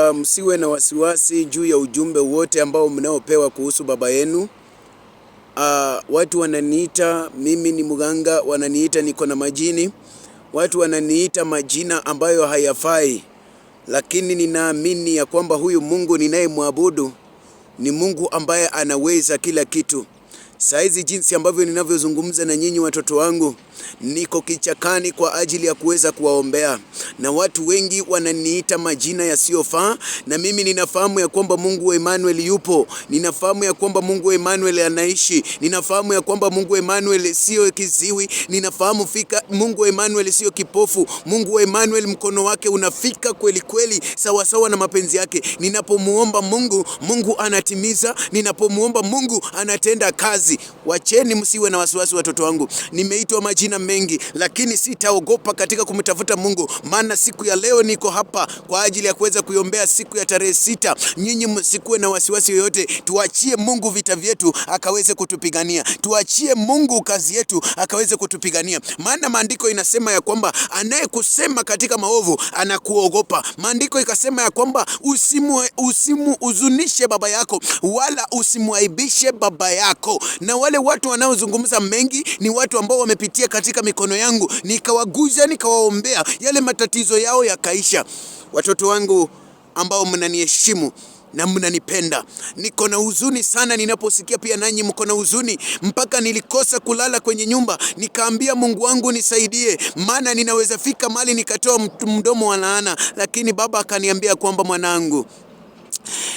Msiwe na wasiwasi juu ya ujumbe wote ambao mnaopewa kuhusu baba yenu. Watu wananiita mimi ni mganga, wananiita niko na majini. Watu wananiita majina ambayo hayafai. Lakini ninaamini ya kwamba huyu Mungu ninayemwabudu ni Mungu ambaye anaweza kila kitu. Saizi jinsi ambavyo ninavyozungumza na nyinyi watoto wangu, niko kichakani kwa ajili ya kuweza kuwaombea. Na watu wengi wananiita majina yasiyofaa, na mimi ninafahamu ya kwamba Mungu wa Emmanuel yupo. Ninafahamu ya kwamba Mungu wa Emmanuel anaishi. Ninafahamu ya kwamba Mungu wa Emmanuel sio kiziwi. Ninafahamu fika Mungu wa Emmanuel sio kipofu. Mungu wa Emmanuel mkono wake unafika kweli kweli sawa sawa na mapenzi yake. Ninapomuomba Mungu, Mungu anatimiza. Ninapomuomba Mungu, anatenda kazi. Wacheni msiwe na wasiwasi watoto wangu. Nimeitwa majina mengi, lakini sitaogopa katika kumtafuta Mungu. Maana siku ya leo niko hapa kwa ajili ya kuweza kuiombea siku ya tarehe 6. Nyinyi msikuwe na wasiwasi yoyote. Tuachie Mungu vita vyetu akaweze kutupigania. Tuachie Mungu kazi yetu akaweze kutupigania. Maana maandiko inasema ya kwamba anayekusema katika maovu anakuogopa. Maandiko ikasema ya kwamba usimuhuzunishe baba yako wala usimuaibishe baba yako. Na wale watu wanaozungumza mengi ni watu ambao wamepitia katika mikono yangu, nikawaguza, nikawaombea, yale matatizo yao yakaisha. Watoto wangu ambao mnaniheshimu na mnanipenda, niko na huzuni sana ninaposikia pia nanyi mko na huzuni. Mpaka nilikosa kulala kwenye nyumba, nikaambia Mungu wangu nisaidie, maana ninaweza fika mali nikatoa mdomo wa laana. Lakini baba akaniambia kwamba mwanangu,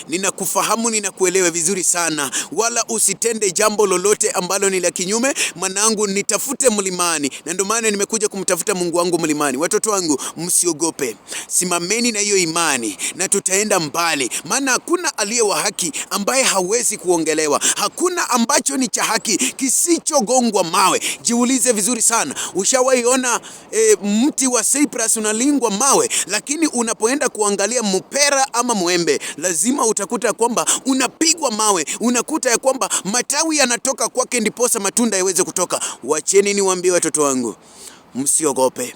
ninakufahamu, ninakuelewa vizuri sana, wala usitende jambo lolote ambalo ni la kinyume. Mwanangu, nitafute mlimani. Na ndio maana nimekuja kumtafuta Mungu wangu mlimani. Watoto wangu, msiogope. Simameni na hiyo imani na tutaenda mbali. Maana hakuna aliye wa haki ambaye hawezi kuongelewa. Hakuna ambacho ni cha haki kisichogongwa mawe. Jiulize vizuri sana. Ushawaiona mti wa cypress unalingwa mawe, lakini unapoenda kuangalia mpera ama mwembe, lazima utakuta kwamba unapigwa mawe. Unakuta ya kwamba matawi yanatoka kwake ndiposa matunda yaweze kutoka. Wacheni niwaambie watoto wangu, msiogope.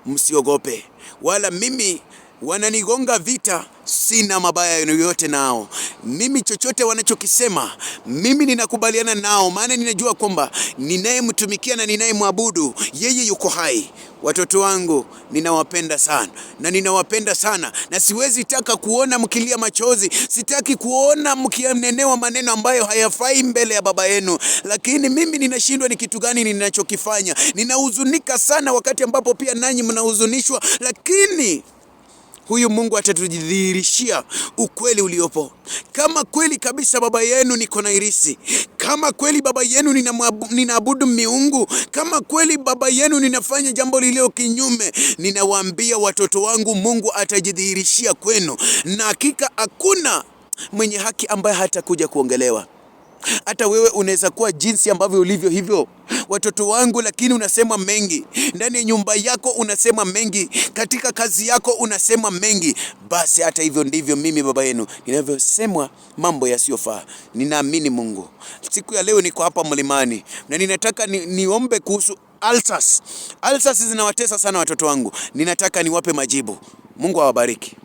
Msiogope. Wala mimi wananigonga vita, sina mabaya yoyote nao. Mimi chochote wanachokisema, mimi ninakubaliana nao, maana ninajua kwamba ninayemtumikia na ninayemwabudu yeye yuko hai. Watoto wangu, ninawapenda sana na ninawapenda sana, na siwezi taka kuona mkilia machozi. Sitaki kuona mkinenewa maneno ambayo hayafai mbele ya baba yenu. Lakini mimi ninashindwa ni kitu gani ninachokifanya. Ninahuzunika sana wakati ambapo pia nanyi mnahuzunishwa, lakini huyu Mungu atatudhihirishia ukweli uliopo. Kama kweli kabisa baba yenu niko na irisi, kama kweli baba yenu ninaabudu miungu, kama kweli baba yenu ninafanya jambo lililo kinyume, ninawaambia watoto wangu, Mungu atajidhihirishia kwenu. Na hakika hakuna mwenye haki ambaye hatakuja kuongelewa. Hata wewe unaweza kuwa jinsi ambavyo ulivyo hivyo, watoto wangu, lakini unasema mengi. Ndani ya nyumba yako unasema mengi, katika kazi yako unasema mengi. Basi hata hivyo ndivyo mimi baba yenu ninavyosemwa mambo yasiyofaa. Ninaamini Mungu. Siku ya leo niko hapa mlimani na ninataka niombe kuhusu ulcers. Ulcers zinawatesa sana watoto wangu. Ninataka niwape majibu. Mungu awabariki.